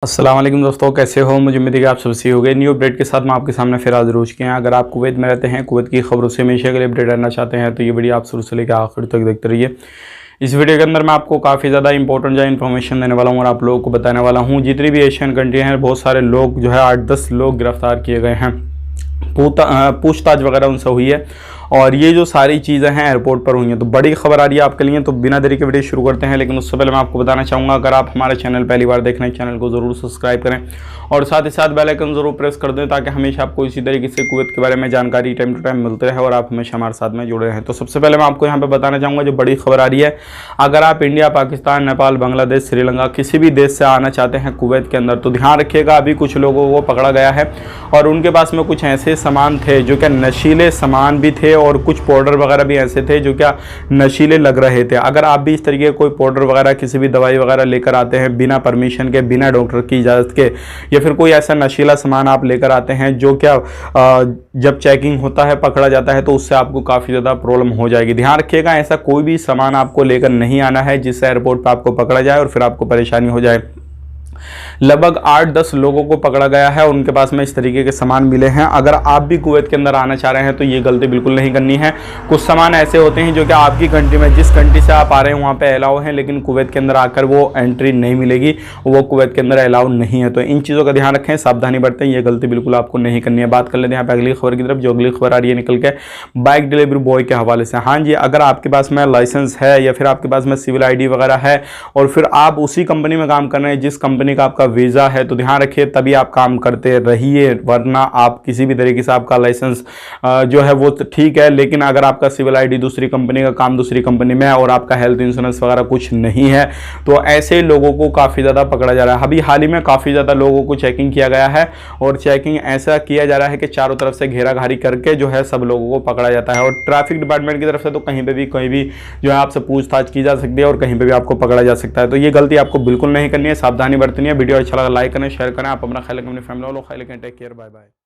अस्सलाम वालेकुम दोस्तों, कैसे हो। मुझे उम्मीद है कि आप सब सही हो गए। न्यू अपडेट के साथ मैं आपके सामने फिर हाजिर हो चुके हैं। अगर आप कुवैत में रहते हैं, कुवैत की खबरों से हमेशा के लिए अपडेट रहना चाहते हैं तो ये वीडियो आप शुरू से लेकर आखिर तक देखते रहिए। इस वीडियो के अंदर मैं आपको काफ़ी ज़्यादा इंपॉर्टेंट जो इन्फॉर्मेशन देने वाला हूँ और आप लोगों को बताने वाला हूँ। जितनी भी एशियन कंट्री हैं, बहुत सारे लोग जो है 8-10 लोग गिरफ्तार किए गए हैं, पूछताछ वगैरह उनसे हुई है और ये जो सारी चीज़ें हैं एयरपोर्ट पर हुई हैं। तो बड़ी खबर आ रही है आपके लिए, तो बिना देरी के वीडियो शुरू करते हैं। लेकिन उससे पहले मैं आपको बताना चाहूँगा, अगर आप हमारे चैनल पहली बार देख रहे हैं, चैनल को ज़रूर सब्सक्राइब करें और साथ ही साथ बेल आइकन ज़रूर प्रेस कर दें ताकि हमेशा आपको इसी तरीके से कुवैत के बारे में जानकारी टाइम टू टाइम मिलते रहे और आप हमेशा हमारे साथ में जुड़े रहें। तो सबसे पहले मैं आपको यहाँ पर बताना चाहूँगा, जो बड़ी खबर आ रही है, अगर आप इंडिया, पाकिस्तान, नेपाल, बांग्लादेश, श्रीलंका किसी भी देश से आना चाहते हैं कुवैत के अंदर, तो ध्यान रखिएगा, अभी कुछ लोगों को पकड़ा गया है और उनके पास में कुछ ऐसे सामान थे जो क्या नशीले सामान भी थे और कुछ पाउडर वगैरह भी ऐसे थे जो क्या नशीले लग रहे थे। अगर आप भी इस तरीके के कोई पाउडर वगैरह, किसी भी दवाई वगैरह लेकर आते हैं बिना परमिशन के, बिना डॉक्टर की इजाज़त के, या फिर कोई ऐसा नशीला सामान आप लेकर आते हैं जो क्या जब चेकिंग होता है, पकड़ा जाता है, तो उससे आपको काफ़ी ज़्यादा प्रॉब्लम हो जाएगी। ध्यान रखिएगा, ऐसा कोई भी सामान आपको लेकर नहीं आना है जिससे एयरपोर्ट पर आपको पकड़ा जाए और फिर आपको परेशानी हो जाए। लगभग 8-10 लोगों को पकड़ा गया है और उनके पास में इस तरीके के सामान मिले हैं। अगर आप भी कुवैत के अंदर आना चाह रहे हैं तो ये गलती बिल्कुल नहीं करनी है। कुछ सामान ऐसे होते हैं जो कि आपकी कंट्री में, जिस कंट्री से आप आ रहे हैं वहाँ पे अलाउ है, लेकिन कुवैत के अंदर आकर वो एंट्री नहीं मिलेगी, वो कुवैत के अंदर अलाउ नहीं है। तो इन चीज़ों का ध्यान रखें, सावधानी बरतें, ये गलती बिल्कुल आपको नहीं करनी है। बात कर लेते हैं यहाँ पे अगली खबर की तरफ। जो अगली खबर आ रही है निकल के बाइक डिलीवरी बॉय के हवाले से। हाँ जी, अगर आपके पास में लाइसेंस है या फिर आपके पास में सिविल ID वगैरह है और फिर आप उसी कंपनी में काम कर रहे हैं जिस कंपनी का आपका वीज़ा है, तो ध्यान रखिए तभी आप काम करते रहिए, वरना आप किसी भी तरीके से, आपका लाइसेंस जो है वो ठीक है, लेकिन अगर आपका सिविल ID दूसरी कंपनी का, काम दूसरी कंपनी में है और आपका हेल्थ इंश्योरेंस वगैरह कुछ नहीं है, तो ऐसे लोगों को काफ़ी ज़्यादा पकड़ा जा रहा है। अभी हाल ही में काफ़ी ज़्यादा लोगों को चेकिंग किया गया है और चेकिंग ऐसा किया जा रहा है कि चारों तरफ से घेराघारी करके जो है सब लोगों को पकड़ा जाता है। और ट्रैफिक डिपार्टमेंट की तरफ से तो कहीं पर भी कोई भी जो है आपसे पूछताछ की जा सकती है और कहीं पर भी आपको पकड़ा जा सकता है। तो ये गलती आपको बिल्कुल नहीं करनी है, सावधानी बरतनी है। वीडियो अच्छा लगा लाइक करें, शेयर करें। आप अपना ख्याल रखें, अपनी फैमिली वालों ख्याल रखें। Take care, bye bye.